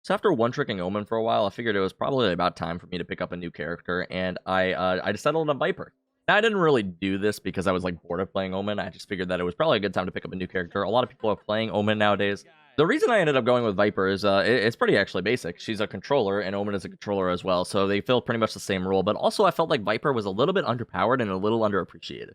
So after one-tricking Omen for a while, I figured it was probably about time for me to pick up a new character, and I settled on Viper. Now, I didn't really do this because I was like bored of playing Omen. I just figured that it was probably a good time to pick up a new character. A lot of people are playing Omen nowadays. The reason I ended up going with Viper is it's pretty actually basic. She's a controller, and Omen is a controller as well, so they fill pretty much the same role. But also, I felt like Viper was a little bit underpowered and a little underappreciated.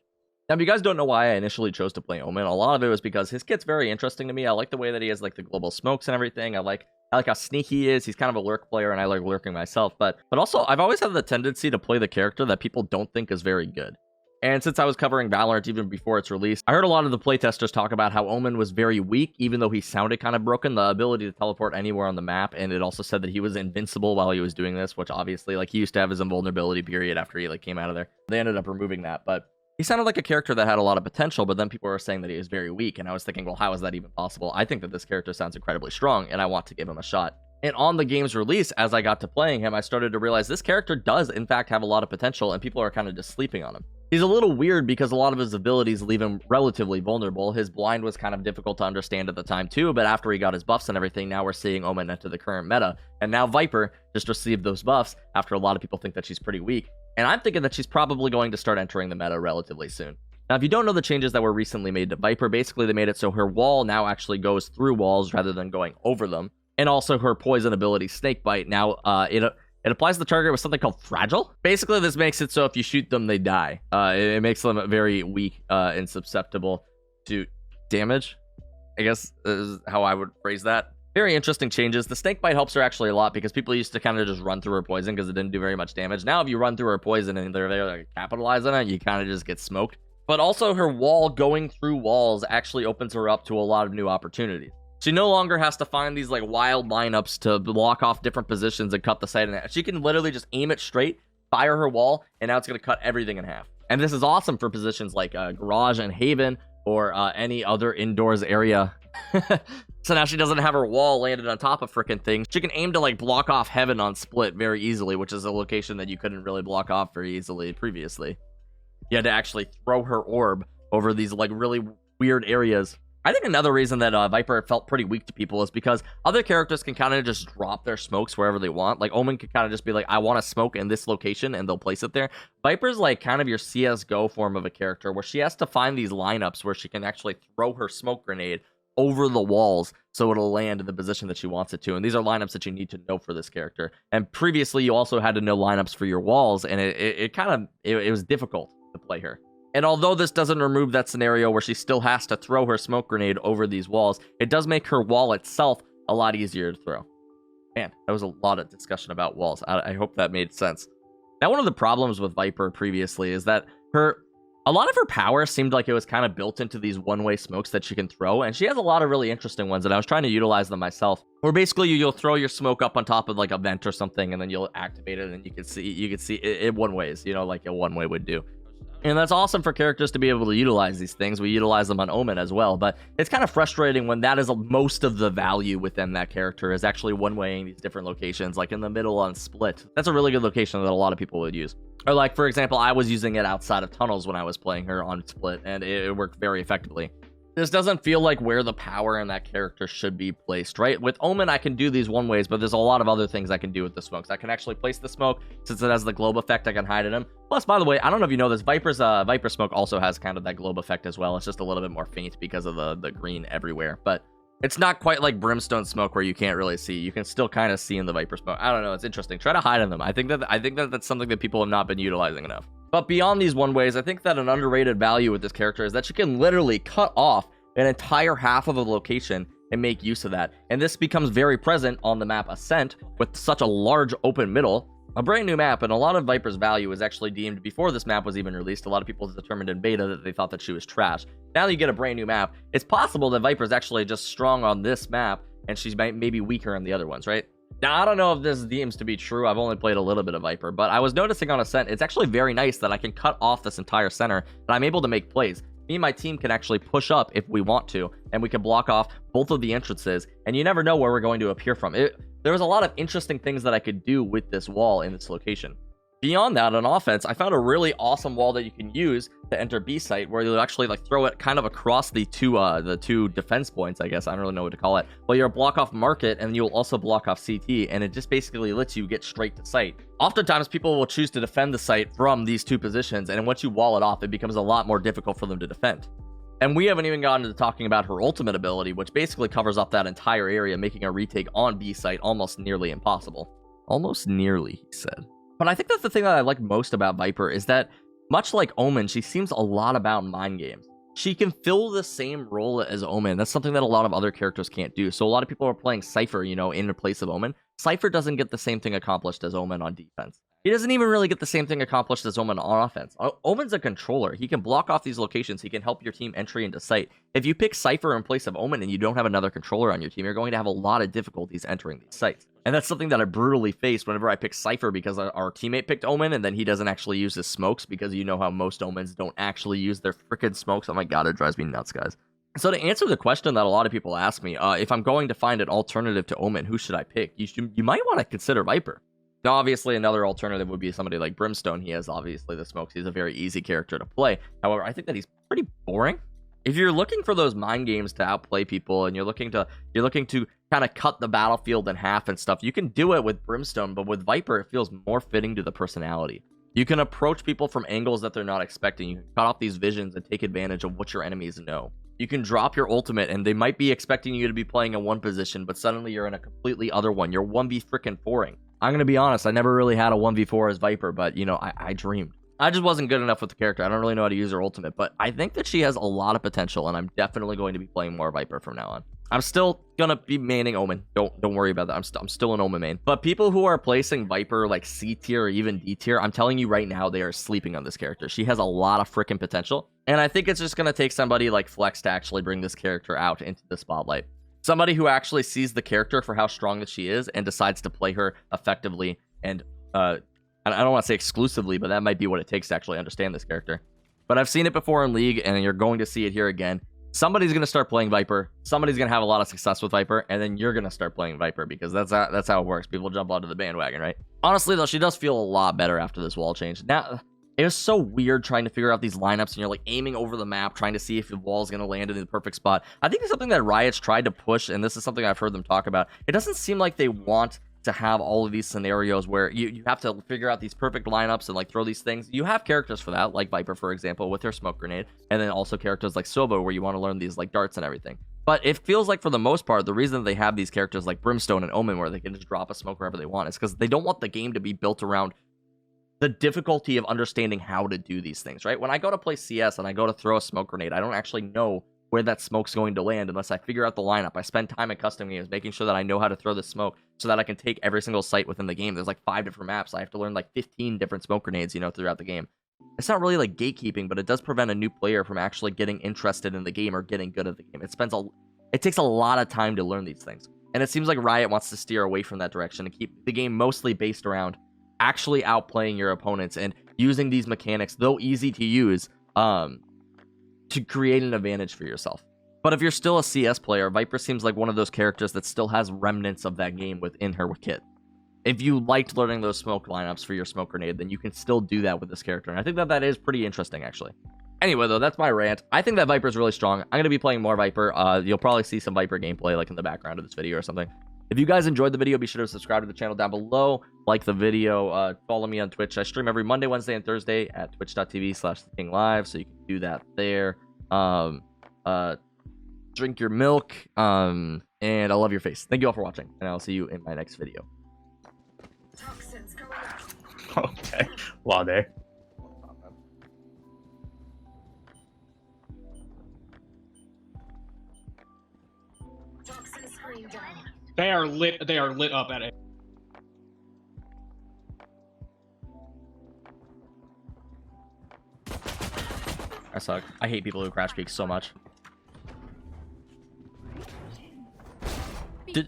Now, if you guys don't know why I initially chose to play Omen, a lot of it was because his kit's very interesting to me. I like the way that he has like the global smokes and everything. I like how sneaky he is. He's kind of a lurk player, and I like lurking myself. But also, I've always had the tendency to play the character that people don't think is very good. And since I was covering Valorant even before its release, I heard a lot of the playtesters talk about how Omen was very weak, even though he sounded kind of broken, the ability to teleport anywhere on the map. And it also said that he was invincible while he was doing this, which obviously, like, he used to have his invulnerability period after he like came out of there. They ended up removing that, but he sounded like a character that had a lot of potential, but then people were saying that he was very weak, and I was thinking, well, how is that even possible? I think that this character sounds incredibly strong, and I want to give him a shot. And on the game's release, as I got to playing him, I started to realize this character does, in fact, have a lot of potential, and people are kind of just sleeping on him. He's a little weird because a lot of his abilities leave him relatively vulnerable. His blind was kind of difficult to understand at the time too, but after he got his buffs and everything, now we're seeing Omen enter the current meta. And now Viper just received those buffs after a lot of people think that she's pretty weak. And I'm thinking that she's probably going to start entering the meta relatively soon. Now, if you don't know the changes that were recently made to Viper, basically they made it so her wall now actually goes through walls rather than going over them. And also her poison ability, Snakebite, now it applies to the target with something called Fragile. Basically, this makes it so if you shoot them, they die. It makes them very weak and susceptible to damage, I guess is how I would phrase that. Very interesting changes. The Snakebite helps her actually a lot because people used to kind of just run through her poison because it didn't do very much damage. Now, if you run through her poison and they're there to capitalize on it, you kind of just get smoked. But also her wall going through walls actually opens her up to a lot of new opportunities. She no longer has to find these like wild lineups to block off different positions and cut the sight in half. She can literally just aim it straight, fire her wall, and now it's going to cut everything in half. And this is awesome for positions like Garage and Haven or any other indoors area. So now she doesn't have her wall landed on top of freaking things. She can aim to like block off Heaven on Split very easily, which is a location that you couldn't really block off very easily previously. You had to actually throw her orb over these like really weird areas. I think another reason that Viper felt pretty weak to people is because other characters can kind of just drop their smokes wherever they want. Like Omen could kind of just be like, I want to smoke in this location, and they'll place it there. Viper's like kind of your CSGO form of a character where she has to find these lineups where she can actually throw her smoke grenade over the walls so it'll land in the position that she wants it to. And these are lineups that you need to know for this character. And previously, you also had to know lineups for your walls, and it was difficult to play her. And although this doesn't remove that scenario where she still has to throw her smoke grenade over these walls, it does make her wall itself a lot easier to throw. Man, that was a lot of discussion about walls. I hope that made sense. Now, one of the problems with Viper previously is that a lot of her power seemed like it was kind of built into these one-way smokes that she can throw, and she has a lot of really interesting ones, and I was trying to utilize them myself. Where basically you'll throw your smoke up on top of like a vent or something, and then you'll activate it, and you can see it one ways, you know, like a one-way would do. And that's awesome for characters to be able to utilize these things. We utilize them on Omen as well, but it's kind of frustrating when that is most of the value within that character is actually one-waying these different locations, like in the middle on Split. That's a really good location that a lot of people would use. Or like, for example, I was using it outside of tunnels when I was playing her on Split, and it worked very effectively. This doesn't feel like where the power in that character should be placed, right? With Omen, I can do these one ways, but there's a lot of other things I can do with the smokes. I can actually place the smoke. Since it has the globe effect, I can hide in them. Plus, by the way, I don't know if you know this, Viper's Viper smoke also has kind of that globe effect as well. It's just a little bit more faint because of the green everywhere. But it's not quite like Brimstone smoke where you can't really see. You can still kind of see in the Viper smoke. I don't know. It's interesting. Try to hide in them. I think that that's something that people have not been utilizing enough. But beyond these one ways, I think that an underrated value with this character is that she can literally cut off an entire half of a location and make use of that. And this becomes very present on the map Ascent with such a large open middle. A brand new map, and a lot of Viper's value was actually deemed before this map was even released. A lot of people determined in beta that they thought that she was trash. Now that you get a brand new map, it's possible that Viper's actually just strong on this map and she's maybe weaker on the other ones, right? Now, I don't know if this deems to be true. I've only played a little bit of Viper, but I was noticing on Ascent, it's actually very nice that I can cut off this entire center and I'm able to make plays. Me and my team can actually push up if we want to, and we can block off both of the entrances, and you never know where we're going to appear from. There was a lot of interesting things that I could do with this wall in this location. Beyond that, on offense, I found a really awesome wall that you can use to enter B site, where you'll actually like throw it kind of across the two defense points, I guess. I don't really know what to call it. But you'll block off market, and you'll also block off CT, and it just basically lets you get straight to site. Oftentimes, people will choose to defend the site from these two positions, and once you wall it off, it becomes a lot more difficult for them to defend. And we haven't even gotten to talking about her ultimate ability, which basically covers up that entire area, making a retake on B site almost nearly impossible. Almost nearly, he said. But I think that's the thing that I like most about Viper is that, much like Omen, she seems a lot about mind games. She can fill the same role as Omen. That's something that a lot of other characters can't do. So a lot of people are playing Cypher, you know, in place of Omen. Cypher doesn't get the same thing accomplished as Omen on defense. He doesn't even really get the same thing accomplished as Omen on offense. Omen's a controller. He can block off these locations. He can help your team entry into site. If you pick Cypher in place of Omen and you don't have another controller on your team, you're going to have a lot of difficulties entering these sites. And that's something that I brutally faced whenever I picked Cypher, because our teammate picked Omen and then he doesn't actually use his smokes, because you know how most Omens don't actually use their freaking smokes. Oh my god, it drives me nuts, guys. So to answer the question that a lot of people ask me, if I'm going to find an alternative to Omen, who should I pick? You might want to consider Viper. Now, obviously, another alternative would be somebody like Brimstone. He has obviously the smokes. He's a very easy character to play. However, I think that he's pretty boring. If you're looking for those mind games to outplay people, and you're looking to kind of cut the battlefield in half and stuff, you can do it with Brimstone. But with Viper, it feels more fitting to the personality. You can approach people from angles that they're not expecting. You can cut off these visions and take advantage of what your enemies know. You can drop your ultimate, and they might be expecting you to be playing in one position, but suddenly you're in a completely other one. You're 1v frickin' 4ing. I'm going to be honest, I never really had a 1v4 as Viper, but, you know, I dreamed. I just wasn't good enough with the character. I don't really know how to use her ultimate, but I think that she has a lot of potential, and I'm definitely going to be playing more Viper from now on. I'm still going to be maining Omen. Don't worry about that. I'm still an Omen main. But people who are placing Viper like C tier or even D tier, I'm telling you right now, they are sleeping on this character. She has a lot of freaking potential, and I think it's just going to take somebody like Flex to actually bring this character out into the spotlight. Somebody who actually sees the character for how strong that she is and decides to play her effectively, and I don't want to say exclusively, but that might be what it takes to actually understand this character. But I've seen it before in League, and you're going to see it here again. Somebody's going to start playing Viper. Somebody's going to have a lot of success with Viper, and then you're going to start playing Viper, because that's how it works. People jump onto the bandwagon, right? Honestly, though, she does feel a lot better after this wall change. Now, it was so weird trying to figure out these lineups, and you're like aiming over the map, trying to see if the wall's going to land in the perfect spot. I think it's something that Riot's tried to push, and this is something I've heard them talk about. It doesn't seem like they want to have all of these scenarios where you have to figure out these perfect lineups and like throw these things. You have characters for that, like Viper, for example, with her smoke grenade, and then also characters like Sobo, where you want to learn these like darts and everything. But it feels like, for the most part, the reason they have these characters like Brimstone and Omen, where they can just drop a smoke wherever they want, is because they don't want the game to be built around the difficulty of understanding how to do these things, right? When I go to play CS and I go to throw a smoke grenade, I don't actually know where that smoke's going to land unless I figure out the lineup. I spend time in custom games making sure that I know how to throw the smoke so that I can take every single site within the game. There's like 5 different maps. I have to learn like 15 different smoke grenades, you know, throughout the game. It's not really like gatekeeping, but it does prevent a new player from actually getting interested in the game or getting good at the game. It takes a lot of time to learn these things. And it seems like Riot wants to steer away from that direction and keep the game mostly based around actually outplaying your opponents and using these mechanics, though easy to use, to create an advantage for yourself. But if you're still a CS player, Viper seems like one of those characters that still has remnants of that game within her kit. If you liked learning those smoke lineups for your smoke grenade, then you can still do that with this character. And I think that is pretty interesting, actually. Anyway, though, that's my rant. I think that Viper's really strong. I'm going to be playing more Viper. You'll probably see some Viper gameplay like in the background of this video or something. If you guys enjoyed the video, be sure to subscribe to the channel down below. Like the video. Follow me on Twitch. I stream every Monday, Wednesday, and Thursday at twitch.tv/TheKingLive, so you can do that there. Drink your milk. And I love your face. Thank you all for watching, and I'll see you in my next video. Okay. Wow, there. They are lit. They are lit up at it. I suck. I hate people who crash peek so much.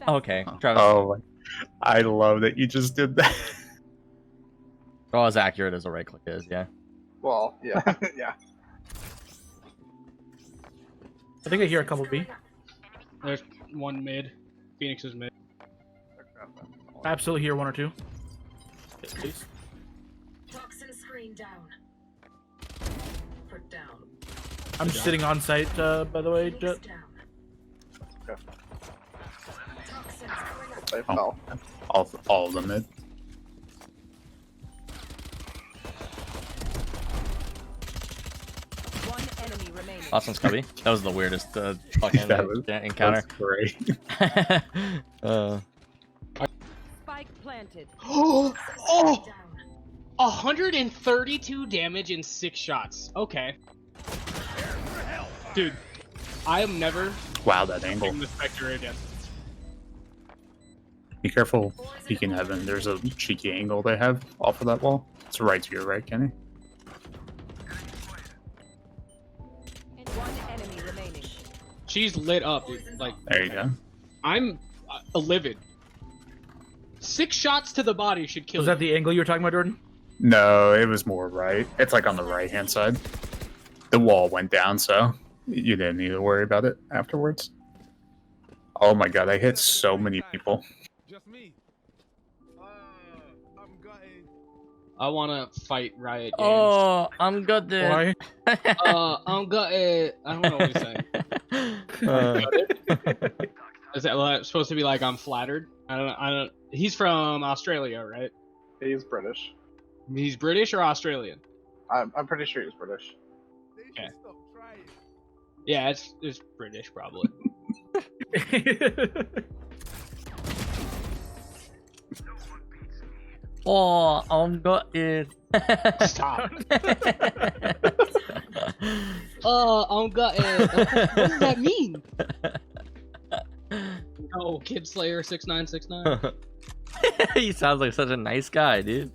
Okay, Travis. Oh, I love that you just did that. Oh, as accurate as a right click is, yeah. Well, yeah, yeah. I think I hear a couple B. There's one mid. Phoenix is mid. I absolutely hear one or two. Yes, please. I'm just sitting on site, by the way. Jet. They fell. All of them mid. One enemy remaining. Last one's Cubby. That was the weirdest fucking That was- encounter. That's great. Spike planted. Oh! 132 damage in 6 shots. Okay. Dude, I am never Wow, that angle. taking the Spectre again. Be careful peeking heaven. There's a cheeky angle they have off of that wall. It's right to your right, Kenny. One enemy remaining. She's lit up, dude. Like, There you go. I'm livid. 6 shots to the body should kill Was you. that the angle you were talking about, Jordan? No, it was more right. It's like on the right hand side. The wall went down, so you didn't need to worry about it afterwards. Oh my god, I hit so many people. Just me. I'm gutted. I wanna fight Riot Games. Oh, I'm good there. Why? I'm gutted. I don't know what he's saying. Is that like, supposed to be like I'm flattered? I don't. He's from Australia, right? He's British. He's British or Australian? I'm pretty sure he's British. They should Okay. stop trying. Yeah, it's British probably. Oh, I'm good it. Stop. I'm gutted. What does that mean? Oh, Kid Slayer 6969. He sounds like such a nice guy, dude.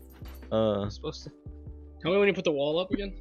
Supposed to. Tell me when you put the wall up again.